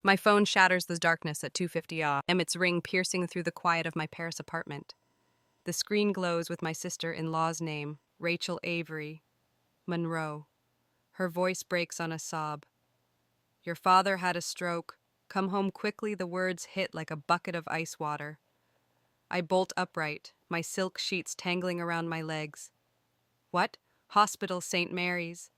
My phone shatters the darkness at 2:50 a.m., its ring piercing through the quiet of my Paris apartment. The screen glows with my sister-in-law's name, Rachel Avery Monroe. Her voice breaks on a sob. "Your father had a stroke. Come home quickly," the words hit like a bucket of ice water. I bolt upright, my silk sheets tangling around my legs. "What? Hospital St. Mary's."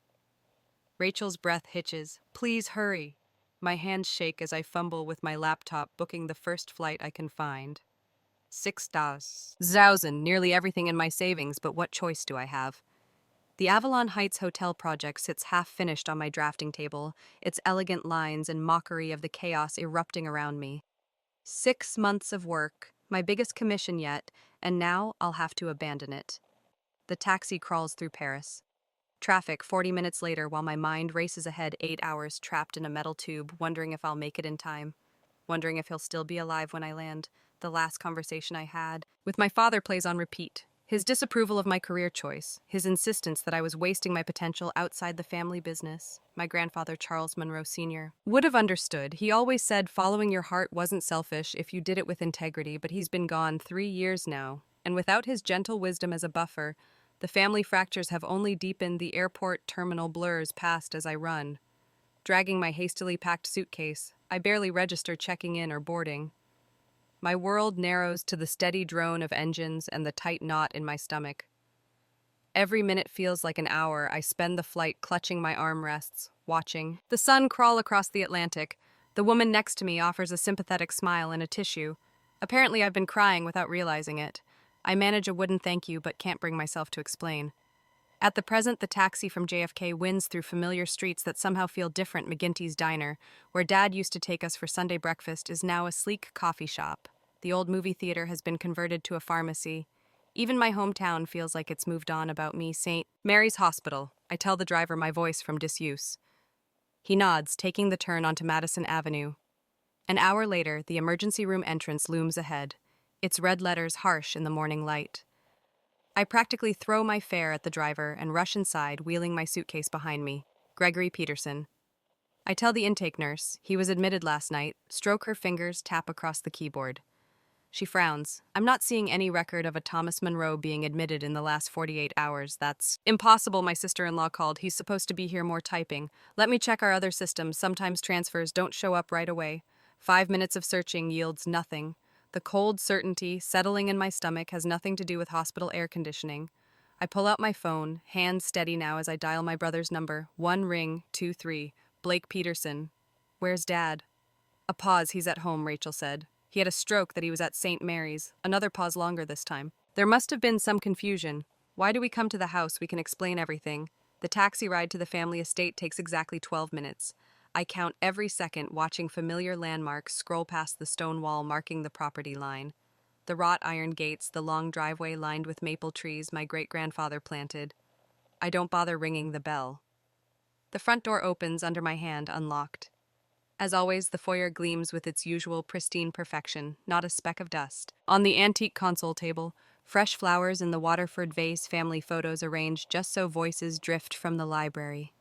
Rachel's breath hitches. "Please hurry." My hands shake as I fumble with my laptop, booking the first flight I can find. 6,000, nearly everything in my savings, but what choice do I have? The Avalon Heights Hotel project sits half-finished on my drafting table, its elegant lines and mockery of the chaos erupting around me. 6 months of work, my biggest commission yet, and now I'll have to abandon it. The taxi crawls through Paris. Traffic 40 minutes later while my mind races ahead 8 hours trapped in a metal tube, wondering if I'll make it in time. Wondering if he'll still be alive when I land. The last conversation I had with my father plays on repeat. His disapproval of my career choice, his insistence that I was wasting my potential outside the family business. My grandfather, Charles Monroe Sr., would have understood. He always said following your heart wasn't selfish if you did it with integrity, but he's been gone 3 years now. And without his gentle wisdom as a buffer, the family fractures have only deepened. The airport terminal blurs past as I run. Dragging my hastily packed suitcase, I barely register checking in or boarding. My world narrows to the steady drone of engines and the tight knot in my stomach. Every minute feels like an hour. I spend the flight clutching my armrests, watching the sun crawl across the Atlantic. The woman next to me offers a sympathetic smile and a tissue. Apparently I've been crying without realizing it. I manage a wooden thank you but can't bring myself to explain. At the present, the taxi from JFK winds through familiar streets that somehow feel different. McGinty's Diner, where Dad used to take us for Sunday breakfast, is now a sleek coffee shop. The old movie theater has been converted to a pharmacy. Even my hometown feels like it's moved on about me. St. Mary's Hospital. I tell the driver my voice from disuse. He nods, taking the turn onto Madison Avenue. An hour later, the emergency room entrance looms ahead, its red letters harsh in the morning light. I practically throw my fare at the driver and rush inside, wheeling my suitcase behind me. Gregory Peterson. I tell the intake nurse, he was admitted last night, stroke her fingers, tap across the keyboard. She frowns. I'm not seeing any record of a Thomas Monroe being admitted in the last 48 hours. That's impossible, my sister-in-law called. He's supposed to be here more typing. Let me check our other systems. Sometimes transfers don't show up right away. 5 minutes of searching yields nothing. The cold certainty settling in my stomach has nothing to do with hospital air conditioning. I pull out my phone, hands steady now as I dial my brother's number. 1 ring, 2 3. Blake Peterson. Where's Dad? A pause. He's at home, Rachel said. He had a stroke that he was at St. Mary's. Another pause longer this time. There must have been some confusion. Why do we come to the house? We can explain everything. The taxi ride to the family estate takes exactly 12 minutes. I count every second, watching familiar landmarks scroll past the stone wall marking the property line. The wrought iron gates, the long driveway lined with maple trees my great-grandfather planted. I don't bother ringing the bell. The front door opens under my hand, unlocked. As always, the foyer gleams with its usual pristine perfection, not a speck of dust. On the antique console table, fresh flowers in the Waterford vase, family photos arranged just so voices drift from the library.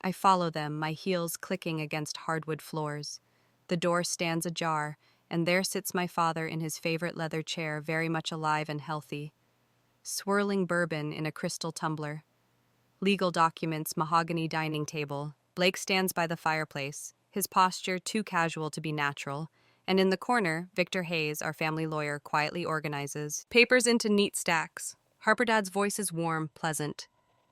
I follow them, my heels clicking against hardwood floors. The door stands ajar, and there sits my father in his favorite leather chair, very much alive and healthy. Swirling bourbon in a crystal tumbler. Legal documents, mahogany dining table. Blake stands by the fireplace, his posture too casual to be natural, and in the corner, Victor Hayes, our family lawyer, quietly organizes papers into neat stacks. Harper Dad's voice is warm, pleasant.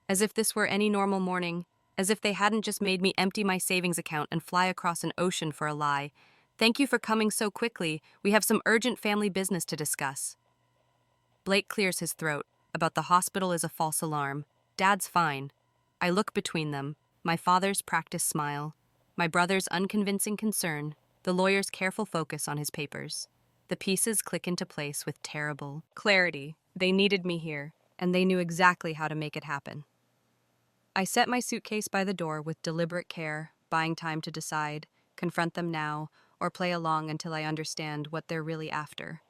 As if this were any normal morning, as if they hadn't just made me empty my savings account and fly across an ocean for a lie. Thank you for coming so quickly. We have some urgent family business to discuss. Blake clears his throat. About the hospital is a false alarm. Dad's fine. I look between them. My father's practiced smile. My brother's unconvincing concern. The lawyer's careful focus on his papers. The pieces click into place with terrible clarity. They needed me here, and they knew exactly how to make it happen. I set my suitcase by the door with deliberate care, buying time to decide, confront them now, or play along until I understand what they're really after.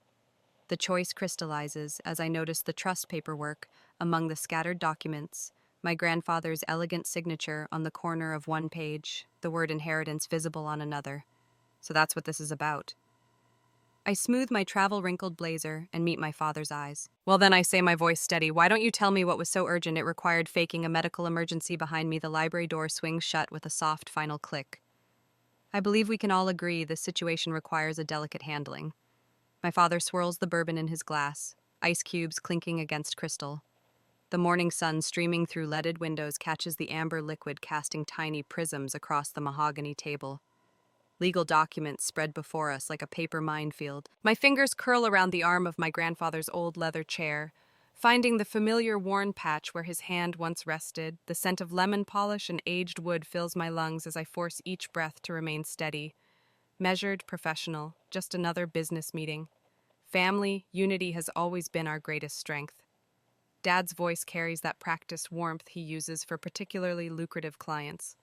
The choice crystallizes as I notice the trust paperwork among the scattered documents, my grandfather's elegant signature on the corner of one page, the word inheritance visible on another. So that's what this is about. I smooth my travel-wrinkled blazer and meet my father's eyes. Well then, I say, my voice steady, why don't you tell me what was so urgent it required faking a medical emergency? Behind me, the library door swings shut with a soft final click. I believe we can all agree this situation requires a delicate handling. My father swirls the bourbon in his glass, ice cubes clinking against crystal. The morning sun streaming through leaded windows catches the amber liquid, casting tiny prisms across the mahogany table. Legal documents spread before us like a paper minefield. My fingers curl around the arm of my grandfather's old leather chair, finding the familiar worn patch where his hand once rested. The scent of lemon polish and aged wood fills my lungs as I force each breath to remain steady. Measured, professional, just another business meeting. Family, unity has always been our greatest strength. Dad's voice carries that practiced warmth he uses for particularly lucrative clients.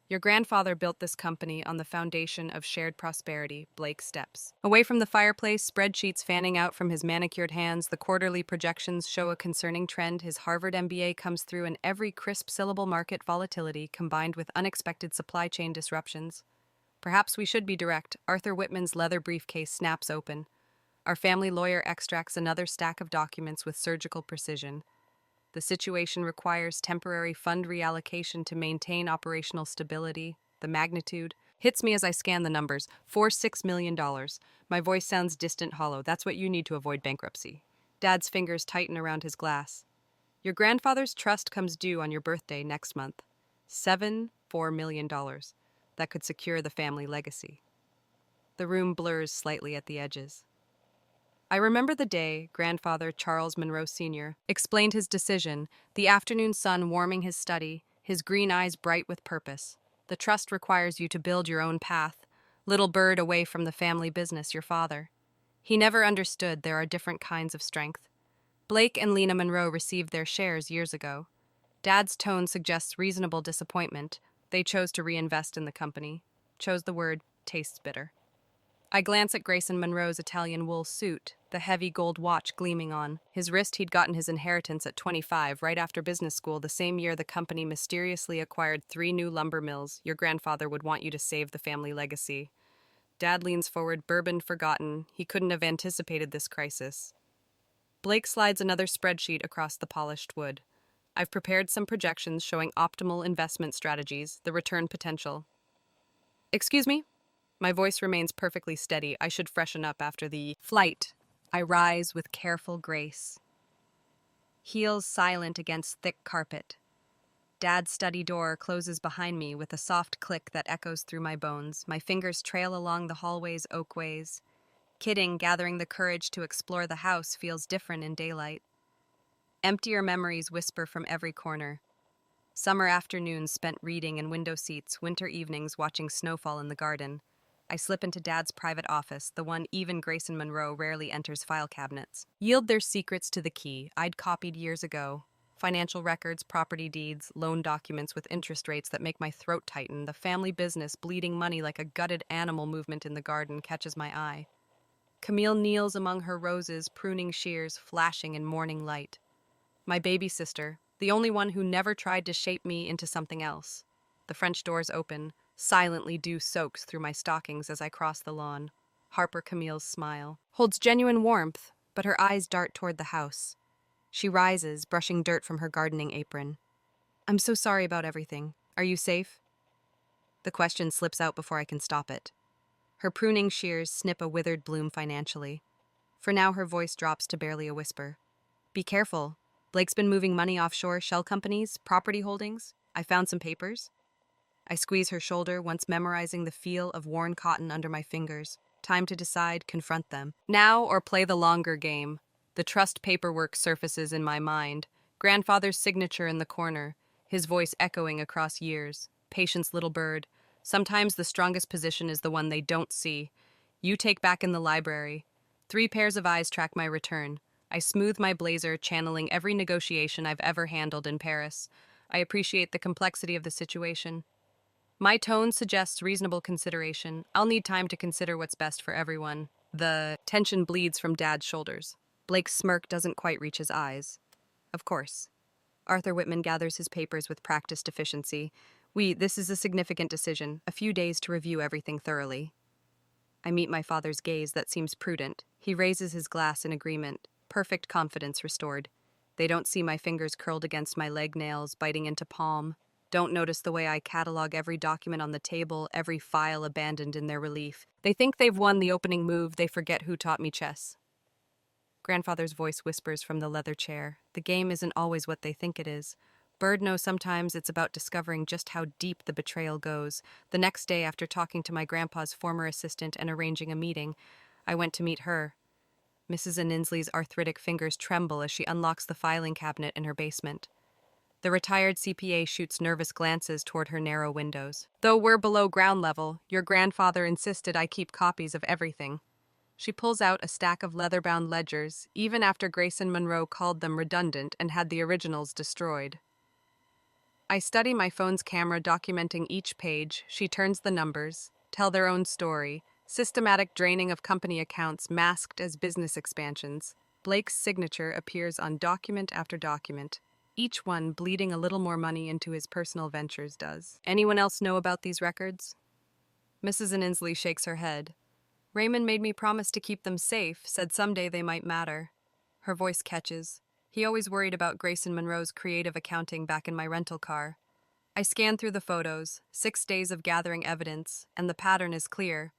Your grandfather built this company on the foundation of shared prosperity, Blake steps. Away from the fireplace, spreadsheets fanning out from his manicured hands, the quarterly projections show a concerning trend. His Harvard MBA comes through in every crisp syllable. Market volatility combined with unexpected supply chain disruptions. Perhaps we should be direct. Arthur Whitman's leather briefcase snaps open. Our family lawyer extracts another stack of documents with surgical precision. The situation requires temporary fund reallocation to maintain operational stability. The magnitude hits me as I scan the numbers. $6 million. My voice sounds distant, hollow. That's what you need to avoid bankruptcy. Dad's fingers tighten around his glass. Your grandfather's trust comes due on your birthday next month. $4 million. That could secure the family legacy. The room blurs slightly at the edges. I remember the day grandfather Charles Monroe Sr. explained his decision, the afternoon sun warming his study, his green eyes bright with purpose. The trust requires you to build your own path, little bird away from the family business, your father. He never understood there are different kinds of strength. Blake and Lena Monroe received their shares years ago. Dad's tone suggests reasonable disappointment. They chose to reinvest in the company. Chose the word tastes bitter. I glance at Grayson Monroe's Italian wool suit, the heavy gold watch gleaming on his wrist. He'd gotten his inheritance at 25, right after business school, the same year the company mysteriously acquired 3 new lumber mills. Your grandfather would want you to save the family legacy. Dad leans forward, bourbon forgotten. He couldn't have anticipated this crisis. Blake slides another spreadsheet across the polished wood. I've prepared some projections showing optimal investment strategies, the return potential. Excuse me? My voice remains perfectly steady. I should freshen up after the flight. I rise with careful grace. Heels silent against thick carpet. Dad's study door closes behind me with a soft click that echoes through my bones. My fingers trail along the hallway's oak ways. Kidding, gathering the courage to explore the house feels different in daylight. Emptier memories whisper from every corner. Summer afternoons spent reading in window seats, winter evenings watching snowfall in the garden. I slip into Dad's private office, the one even Grayson Monroe rarely enters. File cabinets yield their secrets to the key I'd copied years ago. Financial records, property deeds, loan documents with interest rates that make my throat tighten. The family business, bleeding money like a gutted animal. Movement in the garden catches my eye. Camille kneels among her roses, pruning shears flashing in morning light. My baby sister, the only one who never tried to shape me into something else. The French doors open. Silently, dew soaks through my stockings as I cross the lawn. Harper Camille's smile holds genuine warmth, but her eyes dart toward the house. She rises, brushing dirt from her gardening apron. I'm so sorry about everything. Are you safe? The question slips out before I can stop it. Her pruning shears snip a withered bloom financially. For now, her voice drops to barely a whisper. Be careful. Blake's been moving money offshore, shell companies, property holdings. I found some papers. I squeeze her shoulder, once memorizing the feel of worn cotton under my fingers. Time to decide, confront them. Now or play the longer game. The trust paperwork surfaces in my mind. Grandfather's signature in the corner, his voice echoing across years. Patience, little bird. Sometimes the strongest position is the one they don't see. You take back in the library. 3 pairs of eyes track my return. I smooth my blazer, channeling every negotiation I've ever handled in Paris. I appreciate the complexity of the situation. My tone suggests reasonable consideration. I'll need time to consider what's best for everyone. The tension bleeds from Dad's shoulders. Blake's smirk doesn't quite reach his eyes. Of course. Arthur Whitman gathers his papers with practiced efficiency. This is a significant decision, a few days to review everything thoroughly. I meet my father's gaze that seems prudent. He raises his glass in agreement, perfect confidence restored. They don't see my fingers curled against my leg nails, biting into palm. Don't notice the way I catalog every document on the table, every file abandoned in their relief. They think they've won the opening move, they forget who taught me chess. Grandfather's voice whispers from the leather chair. The game isn't always what they think it is. Bird knows sometimes it's about discovering just how deep the betrayal goes. The next day, after talking to my grandpa's former assistant and arranging a meeting, I went to meet her. Mrs. Aninsley's arthritic fingers tremble as she unlocks the filing cabinet in her basement. The retired CPA shoots nervous glances toward her narrow windows. Though we're below ground level, your grandfather insisted I keep copies of everything. She pulls out a stack of leather-bound ledgers, even after Grayson Monroe called them redundant and had the originals destroyed. I study my phone's camera documenting each page. She turns the numbers, tell their own story, systematic draining of company accounts masked as business expansions. Blake's signature appears on document after document, each one bleeding a little more money into his personal ventures does. Anyone else know about these records? Mrs. Aninsley shakes her head. Raymond made me promise to keep them safe, said someday they might matter. Her voice catches. He always worried about Grayson Monroe's creative accounting back in my rental car. I scan through the photos, 6 days of gathering evidence, and the pattern is clear.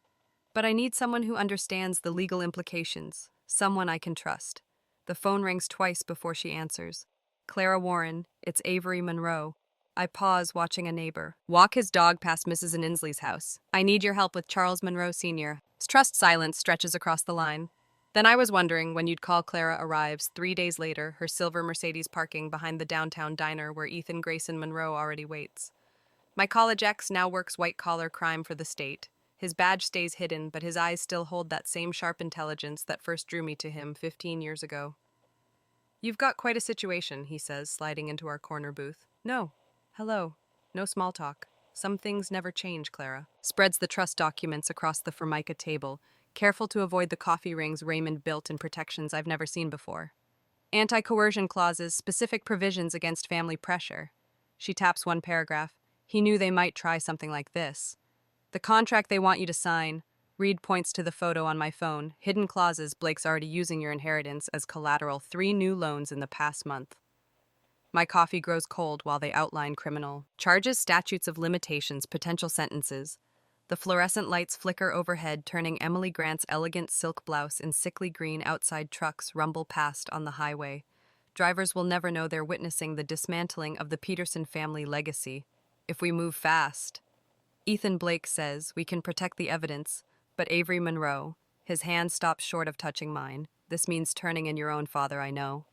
But I need someone who understands the legal implications, someone I can trust. The phone rings twice before she answers. Clara Warren, it's Avery Monroe. I pause, watching a neighbor walk his dog past Mrs. Aninsley's house. I need your help with Charles Monroe Sr. Trust silence stretches across the line. Then I was wondering when you'd call. Clara arrives 3 days later, her silver Mercedes parking behind the downtown diner where Ethan Grayson Monroe already waits. My college ex now works white-collar crime for the state. His badge stays hidden, but his eyes still hold that same sharp intelligence that first drew me to him 15 years ago. You've got quite a situation, he says, sliding into our corner booth. No. Hello. No small talk. Some things never change, Clara. Spreads the trust documents across the formica table, careful to avoid the coffee rings Raymond built in protections I've never seen before. Anti-coercion clauses, specific provisions against family pressure. She taps one paragraph. He knew they might try something like this. The contract they want you to sign. Reed points to the photo on my phone. Hidden clauses. Blake's already using your inheritance as collateral. 3 new loans in the past month. My coffee grows cold while they outline criminal charges, statutes of limitations, potential sentences. The fluorescent lights flicker overhead, turning Emily Grant's elegant silk blouse in sickly green outside trucks rumble past on the highway. Drivers will never know they're witnessing the dismantling of the Peterson family legacy. If we move fast. Ethan Blake says we can protect the evidence, but Avery Monroe, his hand stops short of touching mine. This means turning in your own father, I know.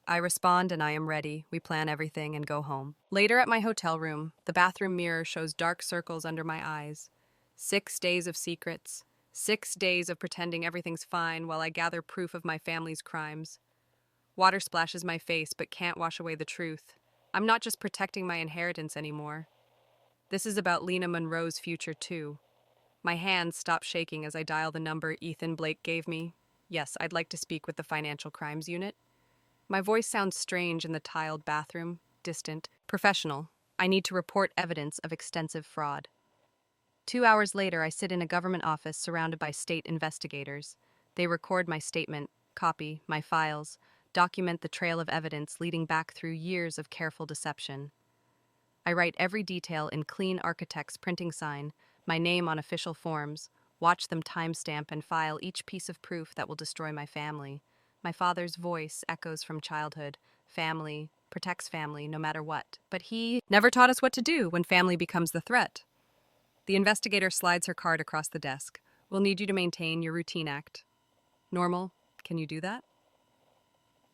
I respond and I am ready. We plan everything and go home. Later at my hotel room, the bathroom mirror shows dark circles under my eyes. 6 days of secrets. 6 days of pretending everything's fine while I gather proof of my family's crimes. Water splashes my face but can't wash away the truth. I'm not just protecting my inheritance anymore. This is about Lena Monroe's future too. My hands stop shaking as I dial the number Ethan Blake gave me. Yes, I'd like to speak with the Financial Crimes Unit. My voice sounds strange in the tiled bathroom, distant, professional. I need to report evidence of extensive fraud. 2 hours later, I sit in a government office surrounded by state investigators. They record my statement, copy my files, document the trail of evidence leading back through years of careful deception. I write every detail in clean architect's printing sign, my name on official forms, watch them timestamp and file each piece of proof that will destroy my family. My father's voice echoes from childhood. Family protects family no matter what. But he never taught us what to do when family becomes the threat. The investigator slides her card across the desk. We'll need you to maintain your routine act. Normal, can you do that?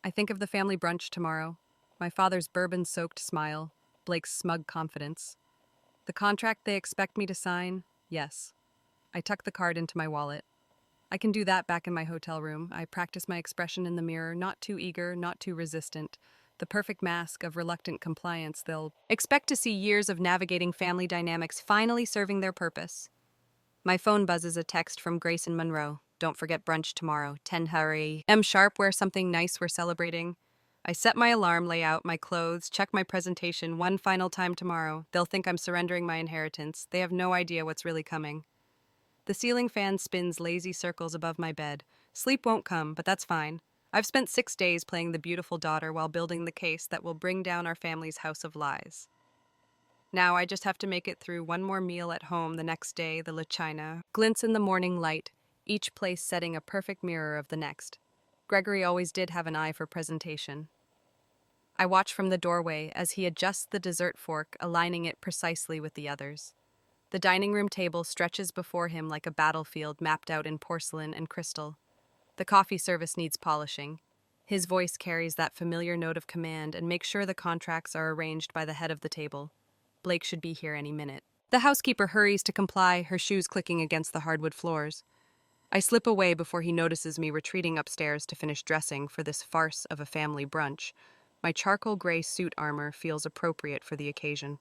I think of the family brunch tomorrow. My father's bourbon-soaked smile. Blake's smug confidence. The contract they expect me to sign? Yes. I tuck the card into my wallet. I can do that back in my hotel room. I practice my expression in the mirror, not too eager, not too resistant. The perfect mask of reluctant compliance. They'll expect to see years of navigating family dynamics finally serving their purpose. My phone buzzes a text from Grayson Monroe. Don't forget brunch tomorrow. 10 hurry. M sharp, wear something nice, we're celebrating. I set my alarm, lay out my clothes, check my presentation one final time tomorrow. They'll think I'm surrendering my inheritance. They have no idea what's really coming. The ceiling fan spins lazy circles above my bed. Sleep won't come, but that's fine. I've spent 6 days playing the beautiful daughter while building the case that will bring down our family's house of lies. Now I just have to make it through one more meal at home the next day. The La China glints in the morning light, each place setting a perfect mirror of the next. Gregory always did have an eye for presentation. I watch from the doorway as he adjusts the dessert fork, aligning it precisely with the others. The dining room table stretches before him like a battlefield mapped out in porcelain and crystal. The coffee service needs polishing. His voice carries that familiar note of command and makes sure the contracts are arranged by the head of the table. Blake should be here any minute. The housekeeper hurries to comply, her shoes clicking against the hardwood floors. I slip away before he notices me retreating upstairs to finish dressing for this farce of a family brunch. My charcoal gray suit armor feels appropriate for the occasion.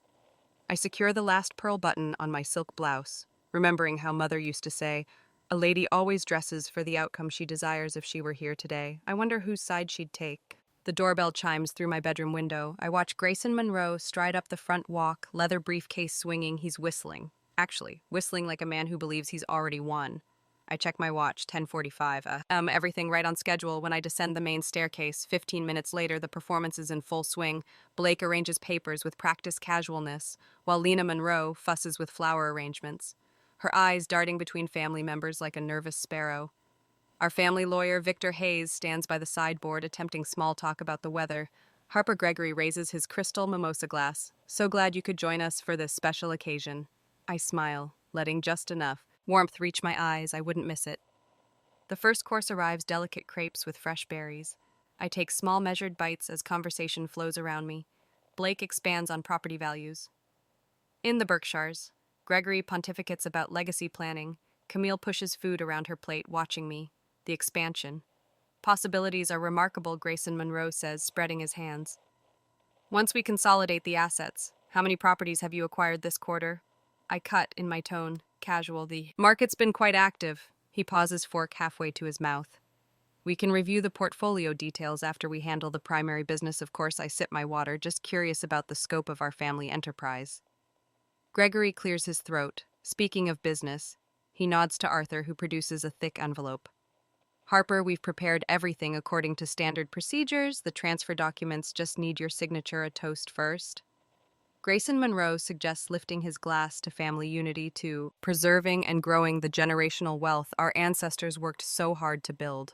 I secure the last pearl button on my silk blouse, remembering how Mother used to say, "A lady always dresses for the outcome she desires if she were here today. I wonder whose side she'd take." The doorbell chimes through my bedroom window. I watch Grayson Monroe stride up the front walk, leather briefcase swinging. He's whistling. Actually, whistling like a man who believes he's already won. I check my watch, 10:45. Everything right on schedule. When I descend the main staircase, 15 minutes later, the performance is in full swing. Blake arranges papers with practiced casualness, while Lena Monroe fusses with flower arrangements, her eyes darting between family members like a nervous sparrow. Our family lawyer, Victor Hayes, stands by the sideboard attempting small talk about the weather. Harper Gregory raises his crystal mimosa glass. "So glad you could join us for this special occasion." I smile, letting just enough warmth reach my eyes. I wouldn't miss it. The first course arrives, delicate crepes with fresh berries. I take small measured bites as conversation flows around me. Blake expands on property values. In the Berkshires, Gregory pontificates about legacy planning. Camille pushes food around her plate, watching me. The expansion. "Possibilities are remarkable," Grayson Monroe says, spreading his hands. "Once we consolidate the assets, how many properties have you acquired this quarter?" I cut in my tone, casual. "The market's been quite active." He pauses, fork halfway to his mouth. "We can review the portfolio details after we handle the primary business. Of course." I sip my water, just curious about the scope of our family enterprise. Gregory clears his throat. "Speaking of business," he nods to Arthur, who produces a thick envelope. "Harper, we've prepared everything according to standard procedures. The transfer documents just need your signature. A toast first." Grayson Monroe suggests lifting his glass to family unity, to preserving and growing the generational wealth our ancestors worked so hard to build.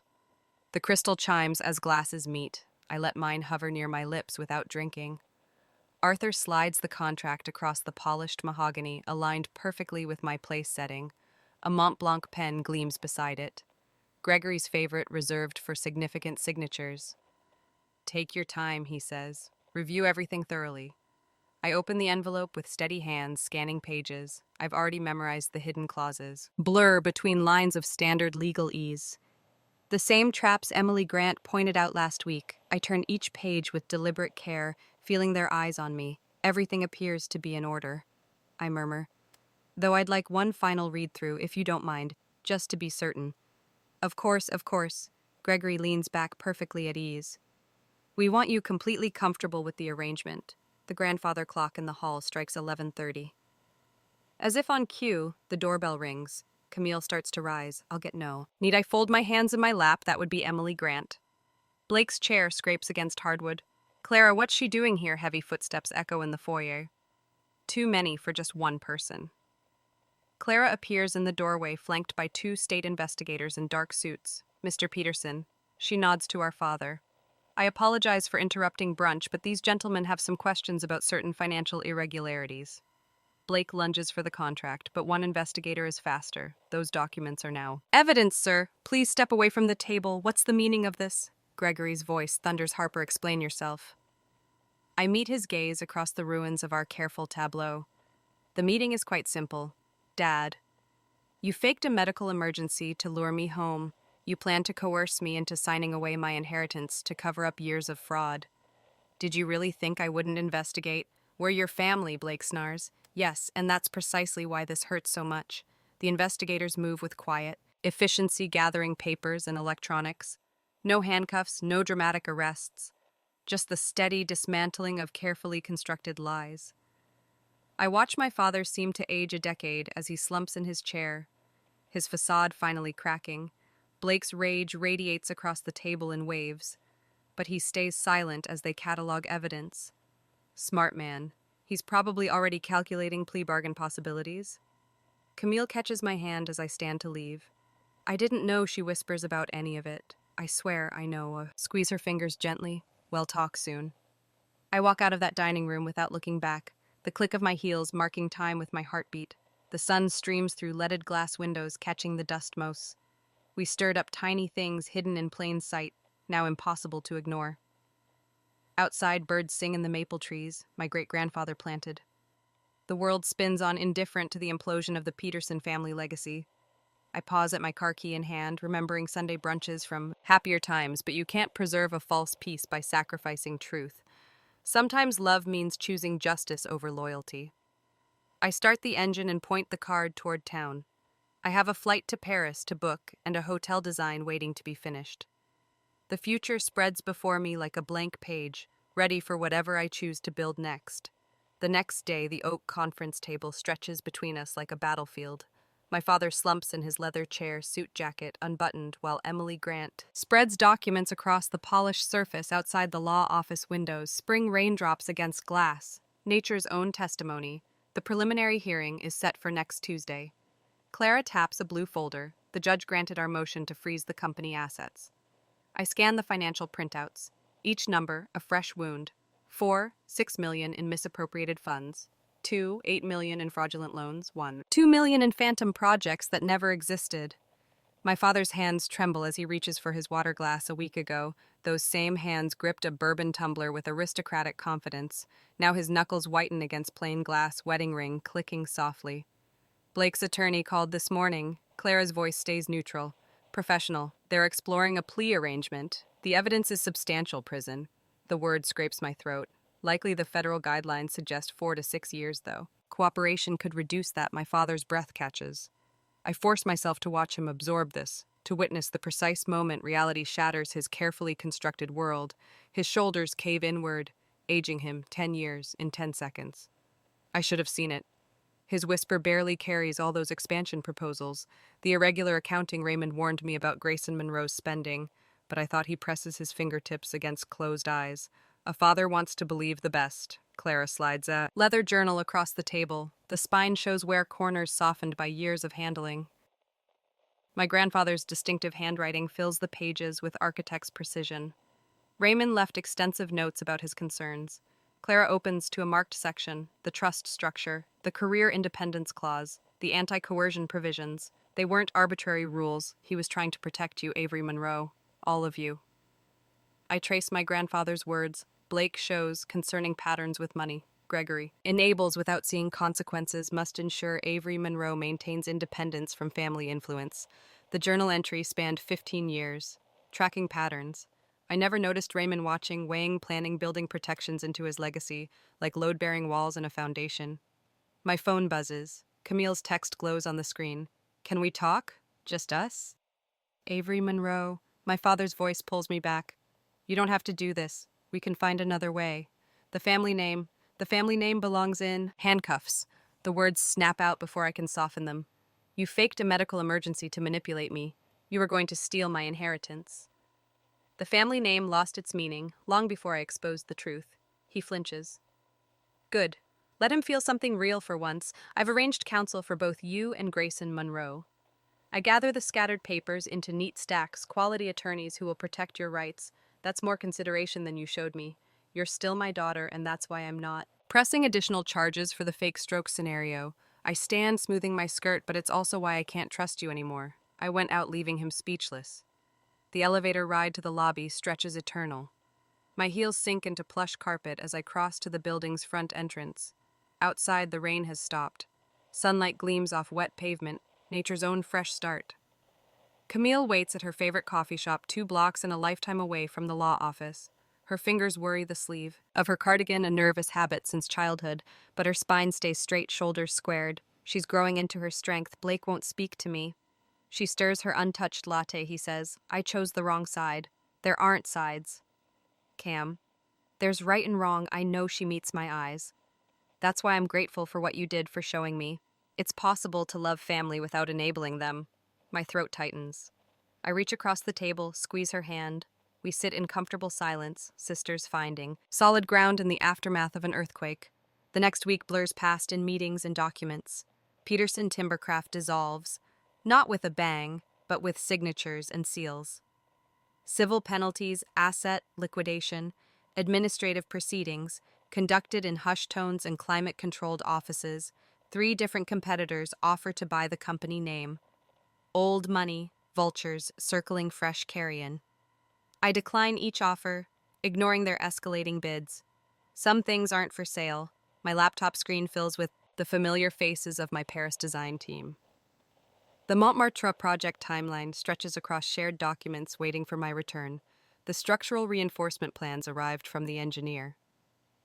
The crystal chimes as glasses meet. I let mine hover near my lips without drinking. Arthur slides the contract across the polished mahogany, aligned perfectly with my place setting. A Mont Blanc pen gleams beside it. Gregory's favorite, reserved for significant signatures. "Take your time," he says. "Review everything thoroughly." I open the envelope with steady hands, scanning pages. I've already memorized the hidden clauses. Blur between lines of standard legal ease. The same traps Emily Grant pointed out last week. I turn each page with deliberate care, feeling their eyes on me. Everything appears to be in order. I murmur. "Though I'd like one final read-through, if you don't mind, just to be certain." Of course, of course." Gregory leans back perfectly at ease. "We want you completely comfortable with the arrangement." The grandfather clock in the hall strikes 11:30. As if on cue, the doorbell rings. Camille starts to rise. I'll get no. Need I fold my hands in my lap? That would be Emily Grant. Blake's chair scrapes against hardwood. "Clara, what's she doing here?" Heavy footsteps echo in the foyer. Too many for just one person. Clara appears in the doorway, flanked by two state investigators in dark suits. "Mr. Peterson." She nods to our father. "I apologize for interrupting brunch, but these gentlemen have some questions about certain financial irregularities." Blake lunges for the contract, but one investigator is faster. "Those documents are now." "Evidence, sir. Please step away from the table. What's the meaning of this?" Gregory's voice thunders. "Harper, explain yourself." I meet his gaze across the ruins of our careful tableau. The meeting is quite simple. "Dad, you faked a medical emergency to lure me home. You planned to coerce me into signing away my inheritance to cover up years of fraud. Did you really think I wouldn't investigate? We're your family," Blake snarls. "Yes, and that's precisely why this hurts so much." The investigators move with quiet efficiency, gathering papers and electronics. No handcuffs, no dramatic arrests. just the steady dismantling of carefully constructed lies. I watch my father seem to age a decade as he slumps in his chair, his facade finally cracking. Blake's rage radiates across the table in waves, but he stays silent as they catalog evidence. Smart man. He's probably already calculating plea bargain possibilities. Camille catches my hand as I stand to leave. I didn't know, she whispers, about any of it. I swear I know. Squeeze her fingers gently. We'll talk soon. I walk out of that dining room without looking back, the click of my heels marking time with my heartbeat. The sun streams through leaded glass windows, catching the dust motes. We stirred up tiny things hidden in plain sight, now impossible to ignore. Outside, birds sing in the maple trees my great-grandfather planted. The world spins on, indifferent to the implosion of the Peterson family legacy. I pause at my car key in hand, remembering Sunday brunches from happier times, but you can't preserve a false peace by sacrificing truth. Sometimes love means choosing justice over loyalty. I start the engine and point the car toward town. I have a flight to Paris to book and a hotel design waiting to be finished. The future spreads before me like a blank page, ready for whatever I choose to build next. The next day, the oak conference table stretches between us like a battlefield. My father slumps in his leather chair, suit jacket unbuttoned, while Emily Grant spreads documents across the polished surface outside the law office windows, spring raindrops against glass. Nature's own testimony. The preliminary hearing is set for next Tuesday. Clara taps a blue folder. The judge granted our motion to freeze the company assets. I scan the financial printouts. Each number, a fresh wound. 4, 6 million in misappropriated funds. 2, 8 million in fraudulent loans. 1, 2 million in phantom projects that never existed. My father's hands tremble as he reaches for his water glass. A week ago, those same hands gripped a bourbon tumbler with aristocratic confidence. Now his knuckles whiten against plain glass, wedding ring clicking softly. Blake's attorney called this morning. Clara's voice stays neutral. Professional. They're exploring a plea arrangement. The evidence is substantial, prison. The word scrapes my throat. Likely the federal guidelines suggest 4 to 6 years, though. Cooperation could reduce that, my father's breath catches. I force myself to watch him absorb this, to witness the precise moment reality shatters his carefully constructed world. His shoulders cave inward, aging him 10 years in 10 seconds. I should have seen it. His whisper barely carries all those expansion proposals. The irregular accounting Raymond warned me about Grayson Monroe's spending, but I thought he presses his fingertips against closed eyes. A father wants to believe the best. Clara slides a leather journal across the table. The spine shows where corners softened by years of handling. My grandfather's distinctive handwriting fills the pages with architect's precision. Raymond left extensive notes about his concerns. Clara opens to a marked section, the trust structure, the career independence clause, the anti-coercion provisions. They weren't arbitrary rules. He was trying to protect you, Avery Monroe. All of you. I trace my grandfather's words. Blake shows concerning patterns with money. Gregory enables without seeing consequences, must ensure Avery Monroe maintains independence from family influence. The journal entry spanned 15 years. Tracking patterns. I never noticed Raymond watching, weighing, planning, building protections into his legacy, like load-bearing walls in a foundation. My phone buzzes. Camille's text glows on the screen. Can we talk? Just us? Avery Monroe. My father's voice pulls me back. You don't have to do this. We can find another way. The family name belongs in handcuffs. The words snap out before I can soften them. You faked a medical emergency to manipulate me. You were going to steal my inheritance. The family name lost its meaning long before I exposed the truth. He flinches. Good. Let him feel something real for once. I've arranged counsel for both you and Grayson Monroe. I gather the scattered papers into neat stacks, quality attorneys who will protect your rights. That's more consideration than you showed me. You're still my daughter, and that's why I'm not pressing additional charges for the fake stroke scenario. I stand smoothing my skirt, but it's also why I can't trust you anymore. I went out leaving him speechless. The elevator ride to the lobby stretches eternal. My heels sink into plush carpet as I cross to the building's front entrance. Outside, the rain has stopped. Sunlight gleams off wet pavement, nature's own fresh start. Camille waits at her favorite coffee shop 2 blocks and a lifetime away from the law office. Her fingers worry the sleeve of her cardigan, a nervous habit since childhood, but her spine stays straight, shoulders squared. She's growing into her strength. Blake won't speak to me. She stirs her untouched latte, he says. I chose the wrong side. There aren't sides. Cam. There's right and wrong, I know she meets my eyes. That's why I'm grateful for what you did for showing me. It's possible to love family without enabling them. My throat tightens. I reach across the table, squeeze her hand. We sit in comfortable silence, sisters finding solid ground in the aftermath of an earthquake. The next week blurs past in meetings and documents. Peterson Timbercraft dissolves, not with a bang, but with signatures and seals. Civil penalties, asset liquidation, administrative proceedings, conducted in hushed tones and climate-controlled offices. 3 different competitors offer to buy the company name. Old money, vultures circling fresh carrion. I decline each offer, ignoring their escalating bids. Some things aren't for sale. My laptop screen fills with the familiar faces of my Paris design team. The Montmartre project timeline stretches across shared documents waiting for my return. The structural reinforcement plans arrived from the engineer.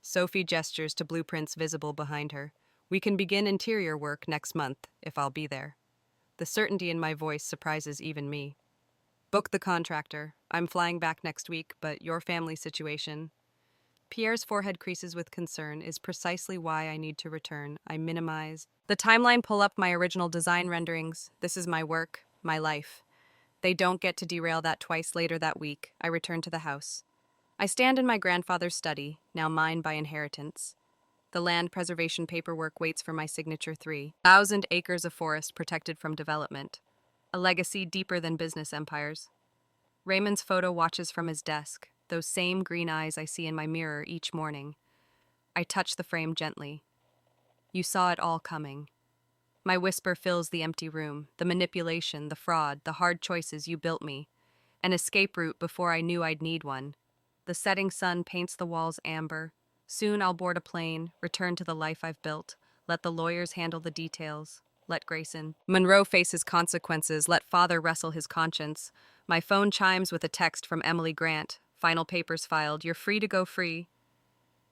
Sophie gestures to blueprints visible behind her. We can begin interior work next month, if I'll be there. The certainty in my voice surprises even me. Book the contractor. I'm flying back next week, but your family situation. Pierre's forehead creases with concern is precisely why I need to return. I minimize. The timeline pull up my original design renderings. This is my work, my life. They don't get to derail that twice later that week. I return to the house. I stand in my grandfather's study, now mine by inheritance. The land preservation paperwork waits for my signature 3,000 acres of forest protected from development. A legacy deeper than business empires. Raymond's photo watches from his desk, those same green eyes I see in my mirror each morning. I touch the frame gently. You saw it all coming. My whisper fills the empty room, the manipulation, the fraud, the hard choices you built me. An escape route before I knew I'd need one. The setting sun paints the walls amber. Soon I'll board a plane, return to the life I've built. Let the lawyers handle the details. Let Grayson Monroe face his consequences. Let father wrestle his conscience. My phone chimes with a text from Emily Grant. Final papers filed. You're free to go free.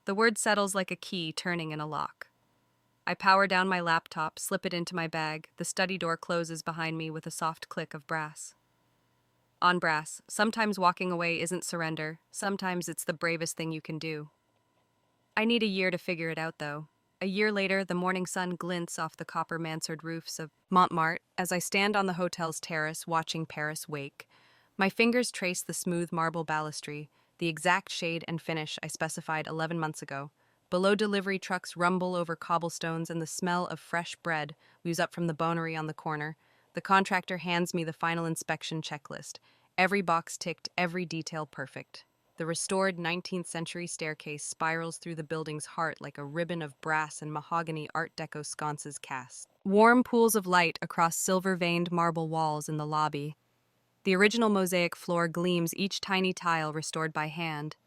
The word settles like a key turning in a lock. I power down my laptop, slip it into my bag. The study door closes behind me with a soft click of brass. On brass, sometimes walking away isn't surrender. Sometimes it's the bravest thing you can do. I need a year to figure it out, though. A year later, the morning sun glints off the copper mansard roofs of Montmartre as I stand on the hotel's terrace watching Paris wake. My fingers trace the smooth marble balustry, the exact shade and finish I specified 11 months ago. Below, delivery trucks rumble over cobblestones and the smell of fresh bread ooze up from the bonery on the corner. The contractor hands me the final inspection checklist. Every box ticked, every detail perfect. The restored 19th century staircase spirals through the building's heart like a ribbon of brass and mahogany Art Deco sconces cast. Warm pools of light across silver-veined marble walls in the lobby. The original mosaic floor gleams, each tiny tile restored by hand.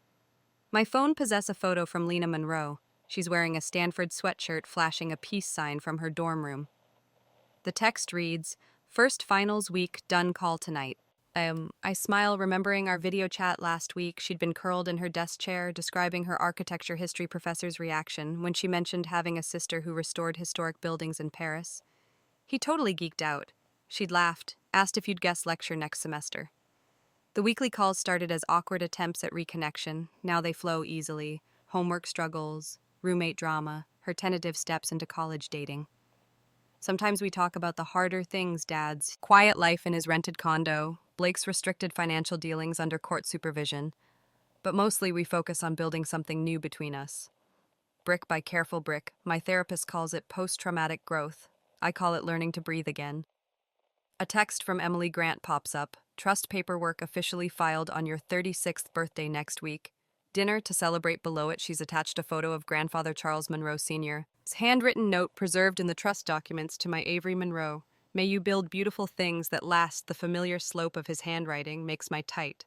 My phone possesses a photo from Lena Monroe. She's wearing a Stanford sweatshirt flashing a peace sign from her dorm room. The text reads, "First finals week, done call tonight." I smile, remembering our video chat last week. She'd been curled in her desk chair, describing her architecture history professor's reaction when she mentioned having a sister who restored historic buildings in Paris. He totally geeked out. She'd laughed, asked if you'd guest lecture next semester. The weekly calls started as awkward attempts at reconnection. Now they flow easily. Homework struggles, roommate drama, her tentative steps into college dating. Sometimes we talk about the harder things, Dad's quiet life in his rented condo, Blake's restricted financial dealings under court supervision. But mostly we focus on building something new between us. Brick by careful brick, my therapist calls it post-traumatic growth. I call it learning to breathe again. A text from Emily Grant pops up. Trust paperwork officially filed on your 36th birthday next week. Dinner to celebrate. Below it, she's attached a photo of grandfather Charles Monroe Sr. His handwritten note preserved in the trust documents to my Avery Monroe. May you build beautiful things that last. The familiar slope of his handwriting makes my tight.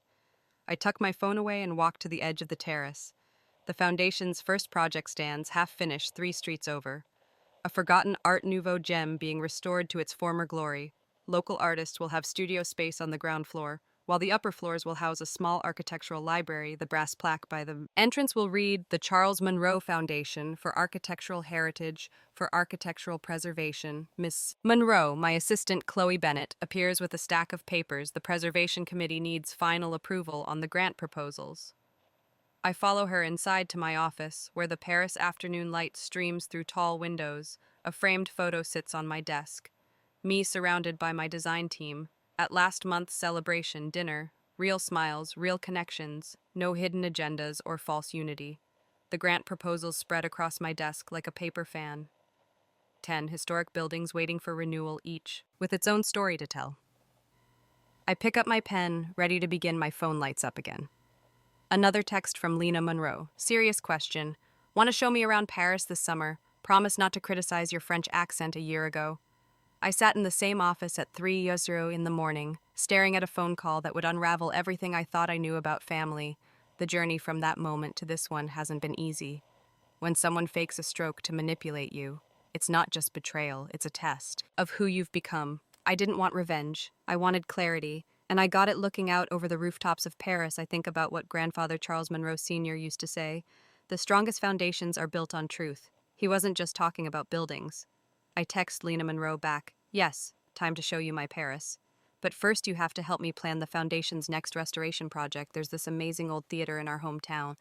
I tuck my phone away and walk to the edge of the terrace. The foundation's first project stands, half finished, 3 streets over. A forgotten Art Nouveau gem being restored to its former glory. Local artists will have studio space on the ground floor, while the upper floors will house a small architectural library. The brass plaque by the entrance will read, "The Charles Monroe Foundation for Architectural Heritage for Architectural Preservation." Miss Monroe, my assistant Chloe Bennett, appears with a stack of papers. The preservation committee needs final approval on the grant proposals. I follow her inside to my office, where the Paris afternoon light streams through tall windows. A framed photo sits on my desk. Me surrounded by my design team. At last month's celebration dinner, real smiles, real connections, no hidden agendas or false unity. The grant proposals spread across my desk like a paper fan. 10 historic buildings waiting for renewal each, with its own story to tell. I pick up my pen, ready to begin. My phone lights up again. Another text from Lena Monroe. Serious question. Want to show me around Paris this summer? Promise not to criticize your French accent a year ago. I sat in the same office at 3:00 in the morning, staring at a phone call that would unravel everything I thought I knew about family. The journey from that moment to this one hasn't been easy. When someone fakes a stroke to manipulate you, it's not just betrayal, it's a test of who you've become. I didn't want revenge. I wanted clarity, and I got it looking out over the rooftops of Paris. I think about what grandfather Charles Monroe Sr. used to say. The strongest foundations are built on truth. He wasn't just talking about buildings. I text Lena Monroe back, yes, time to show you my Paris. But first you have to help me plan the foundation's next restoration project. There's this amazing old theater in our hometown.